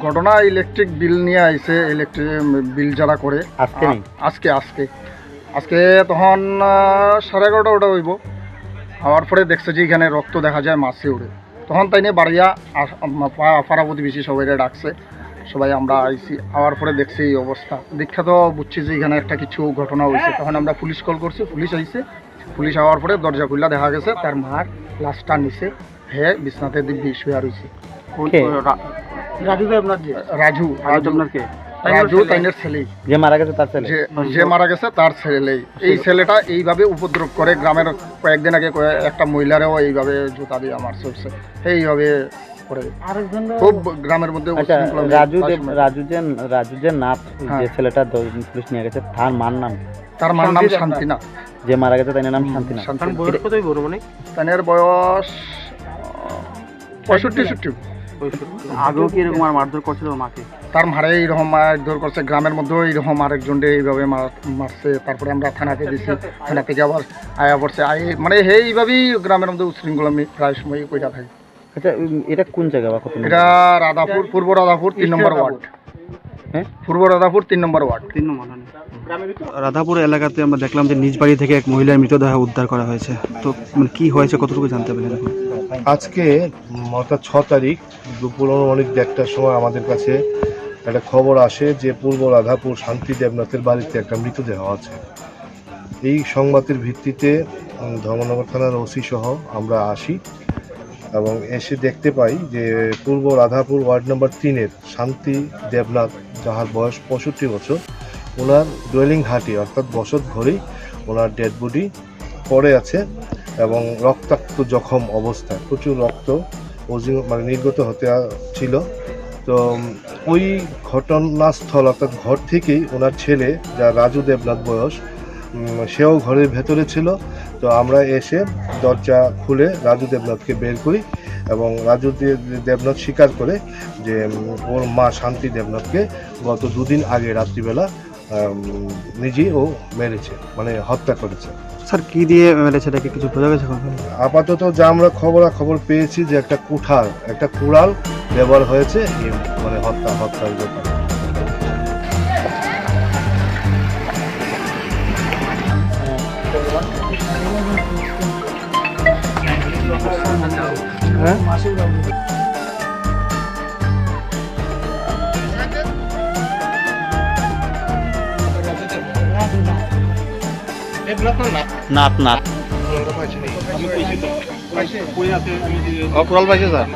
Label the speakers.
Speaker 1: ঘটনা electric bill নিয়ে আইছে, ইলেকট্রিক বিল যারা করে আজকে তখন 11:30 ওটা হইব। হওয়ার পরে দেখছে যে এখানে রক্ত দেখা যায় মাছে উড়ে, তখন তাই নিয়ে বাড়িয়া পাড়া প্রতিবেশী সবাই ডাকছে, সবাই আমরা আইছি। আওয়ার পরে দেখছি এই অবস্থা, দীক্ষা তো বুঝছি যে এখানে একটা কিছু ঘটনা হয়েছে। তখন আমরা পুলিশ কল করছি, পুলিশ আইছে। পুলিশ আওয়ার পরে দরজা খুললা দেখা গেছে তার মার লাশটা নিচে বিছনাতে দিব্যি শুয়ে রয়েছে। রাজু তাইনের ছেলে, যে মারা গেছে তার ছেলে। এই ছেলেটা এইভাবে উপদ্রব করে। গ্রামের কয়েকদিন আগে একটা মহিলারও এইভাবে জুতা দিয়ে আমার চলছে, এইভাবে করে খুব গ্রামের মধ্যে।
Speaker 2: রাজু যে নাথ, যে ছেলেটা পুলিশ নিয়ে গেছে, তার মার নাম
Speaker 1: শান্তি না,
Speaker 2: যে মারা গেছে তাইনের নাম শান্তি না।
Speaker 1: তাইনের বয়স 65-70।
Speaker 2: আগেও কি এরকম মারধর করছিল মাকে?
Speaker 1: তার মারে এইরকম মারধর করছে, গ্রামের মধ্যেও এইরকম আরেকজনকে এইভাবে মারছে। তারপরে আমরা থানাতে দিছি, থানা থেকে আবার আয়া পড়ছে, মানে এইভাবেই গ্রামের মধ্যে উশৃঙ্খলামি প্রায় সময় কইরা থাকে।
Speaker 2: আচ্ছা, এটা কোন জায়গা?
Speaker 1: এটা রাধাপুর, পূর্ব রাধাপুর 3 নম্বর ওয়ার্ড। হ্যাঁ, পূর্ব রাধাপুর 3 নম্বর ওয়ার্ড।
Speaker 2: রাধাপুর এলাকাতে আমরা দেখলাম যে নিজ বাড়ি থেকে এক মহিলার মৃতদেহ উদ্ধার করা হয়েছে। তো মানে কি হয়েছে, কতটুকু জানতে পারলেন এখন?
Speaker 3: আজকে অর্থাৎ 6 তারিখ দুপুর অনেক 1টার সময় আমাদের কাছে একটা খবর আসে যে পূর্ব রাধাপুর শান্তি দেবনাথের বাড়িতে একটা মৃতদেহ আছে। এই সংবাদের ভিত্তিতে ধর্মনগর থানার ওসি সহ আমরা আসি এবং এসে দেখতে পাই যে পূর্ব রাধাপুর ওয়ার্ড নম্বর 3-এর শান্তি দেবনাথ, যাহার বয়স 65 বছর, ওনার ডোয়েলিং হাটি অর্থাৎ বসত ঘরেই ওনার ডেড বডি পড়ে আছে এবং রক্তাক্ত জখম অবস্থায়, প্রচুর রক্ত মানে নির্গত হতে ছিল। তো ওই ঘটনাস্থল অর্থাৎ ঘর থেকেই ওনার ছেলে, যা রাজু দেবনাথ বয়স, সেও ঘরের ভেতরে ছিল। তো আমরা এসে দরজা খুলে রাজু দেবনাথকে বের করি এবং রাজু দেবনাথ স্বীকার করে যে ওর মা শান্তি দেবনাথকে গত 2 দিন আগে রাত্রিবেলা নিজেই ও মেরেছে, মানে হত্যা করেছে।
Speaker 2: স্যার, কি দিয়ে মেরেছে এটাকে কিছু বোঝা গেছে?
Speaker 3: আপাতত যা আমরা খবর পেয়েছি যে একটা কুড়াল ব্যবহার হয়েছে, মানে হত্যার ব্যাপারে।
Speaker 2: নাথ
Speaker 1: অপরাল পাইছে স্যার।